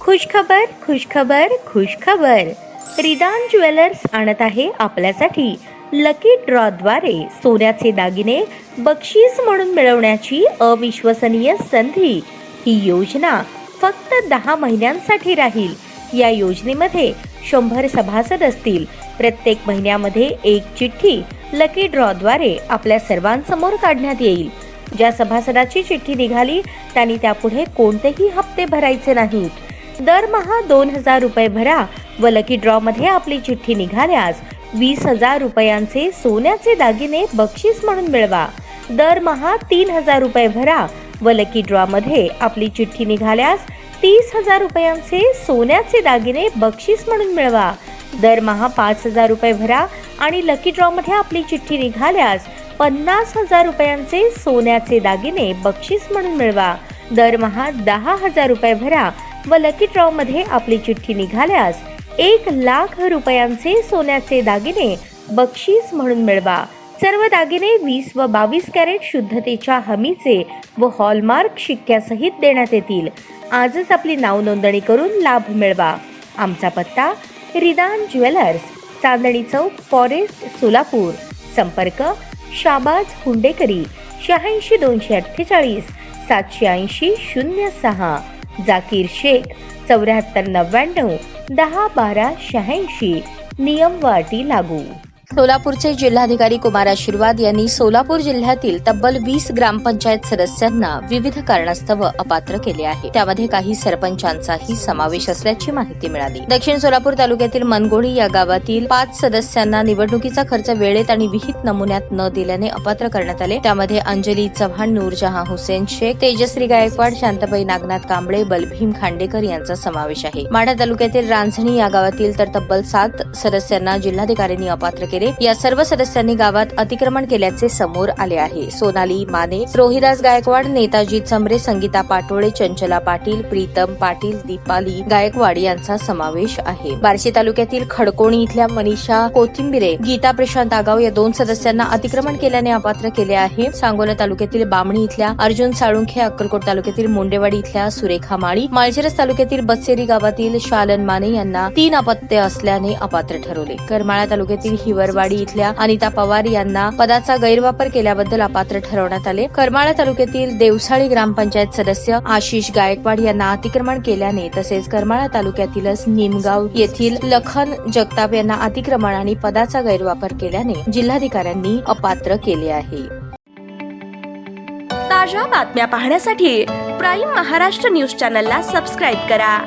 खुशखबर खुशखबर खुशखबर. रिदान jewellers आणत आहे आपल्यासाठी लकी ड्रॉद्वारे सोन्याचे दागिने बक्षीस म्हणून मिळवण्याची अविश्वसनीय संधी. ही योजना फक्त 10 महिन्यांसाठी राहील. या योजनेमध्ये 100 सभासद असतील. प्रत्येक महिन्यामध्ये एक चिठ्ठी लकी ड्रॉद्वारे आपल्या सर्वांसमोर काढण्यात येईल. ज्या सभासदाची चिठ्ठी निघाली त्यांनी त्यापुढे कोणतेही हप्ते भरायचे नाहीत. दरमहा 2000 रुपये भरा व लकी ड्रॉ मध्ये आपली चिठ्ठी निघाल्यास 20,000 रुपयांचे सोन्याचे दागिने बक्षीस म्हणून मिळवा. दरमहा 3000 रुपये भरा व लकी ड्रॉ मध्ये आपली चिठ्ठी निघाल्यास 30,000 रुपयांचे सोन्याचे दागिने बक्षीस म्हणून मिळवा. दरमहा 5,000 रुपये भरा आणि लकी ड्रॉ मध्ये आपली चिठ्ठी निघाल्यास 50,000 रुपयांचे सोन्याचे दागिने बक्षीस म्हणून मिळवा. दरमहा 10,000 रुपये भरा व लकी ड्रॉ मध्ये आपली चिठ्ठी निघाल्यास 1,00,000 रुपयांचे सोन्याचे दागिने बक्षीस म्हणून मिळवा. सर्व दागिने 20 व 22 कॅरेट शुद्धतेच्या हमीचे व हॉलमार्क शिक्क्यासहित देण्यात येतील. आजच आपली नाव नोंदणी करून लाभ मिळवा. आमचा पत्ता रिदान ज्वेलर्स, चांदणी चौक, फॉरेस्ट, सोलापूर. संपर्क शाबाज हुंडेकरी 86 248 780 06. जाकीर शेख 74 99 10 12 86. नियम व अटी लागू. सोलापूरचे जिल्हाधिकारी कुमार आशीर्वाद यांनी सोलापूर जिल्ह्यातील तब्बल 20 ग्रामपंचायत सदस्यांना विविध कारणास्तव अपात्र केले आहे. त्यामध्ये काही सरपंचांचाही समावेश असल्याची माहिती मिळाली. दक्षिण सोलापूर तालुक्यातील मनगोडी या गावातील 5 सदस्यांना निवडणुकीचा खर्च वेळेत आणि विहित नमुन्यात न दिल्याने अपात्र करण्यात आले. त्यामध्ये अंजली चव्हाण, नूरजहां हुसेन शेख, तेजश्री गायकवाड, शांताबाई नागनाथ कांबळे, बलभीम खांडेकर यांचा समावेश आहे. माढा तालुक्यातील रांजणी या गावातील तर तब्बल 7 सदस्यांना जिल्हाधिकाऱ्यांनी अपात्र केले. या सर्व सदस्यांनी गावात अतिक्रमण केल्याचे समोर आले आहे. सोनाली माने, रोहिदास गायकवाड, नेताजी चमरे, संगीता पाटोळे, चंचला पाटील, प्रीतम पाटील, दीपाली गायकवाड यांचा समावेश आहे. बार्शी तालुक्यातील खडकोणी इथल्या मनीषा कोथिंबिरे, गीता प्रशांत आगाव या 2 सदस्यांना अतिक्रमण केल्याने अपात्र केले आहे. सांगोला तालुक्यातील बामणी इथल्या अर्जुन साळुंखे, अक्कलकोट तालुक्यातील मुंडेवाडी इथल्या सुरेखा माळी, माळशिरस तालुक्यातील बत्सेरी गावातील शालन माने यांना 3 अपत्य असल्याने अपात्र ठरवले. करमाळा तालुक्यातील हिवरवाडी इथल्या अनिता पवार यांना पदाचा गैरवापर केल्याबद्दल अपात्र ठरवण्यात आले. करमाळा तालुक्यातील देवसाळी ग्रामपंचायत सदस्य आशिष गायकवाड यांना अतिक्रमण केल्याने तसेच करमाळा तालुक्यातीलच निमगाव येथील लखन जगताप यांना अतिक्रमण आणि पदाचा गैरवापर केल्याने जिल्हाधिकाऱ्यांनी अपात्र केले आहे. ताज्या बातम्या पाहण्यासाठी प्राईम महाराष्ट्र न्यूज चॅनलला सबस्क्राईब करा.